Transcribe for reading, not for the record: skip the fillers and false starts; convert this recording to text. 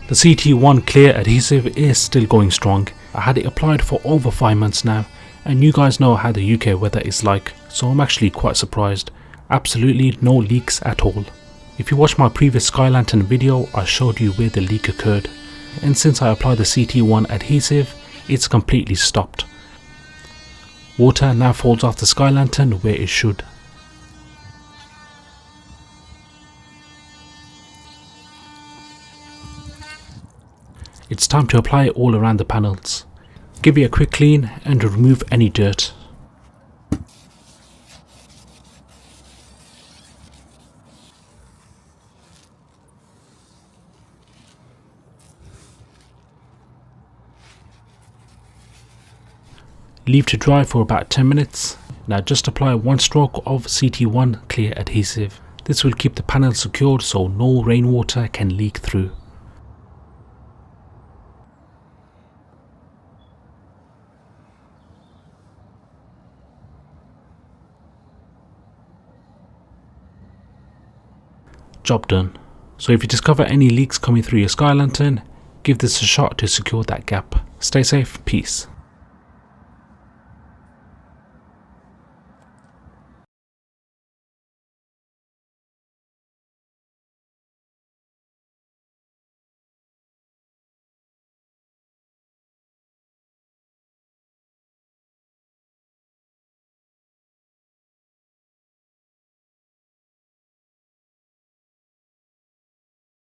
The CT1 clear adhesive is still going strong. I had it applied for over 5 months now, and you guys know how the UK weather is like, so I'm actually quite surprised. Absolutely no leaks at all. If you watched my previous sky lantern video, I showed you where the leak occurred, and since I applied the CT1 adhesive, it's completely stopped. Water now falls off the sky lantern where it should. It's time to apply it all around the panels. Give it a quick clean and remove any dirt. Leave to dry for about 10 minutes. Now just apply one stroke of CT1 clear adhesive. This will keep the panel secured so no rainwater can leak through. Job done. So if you discover any leaks coming through your sky lantern, give this a shot to secure that gap. Stay safe, peace.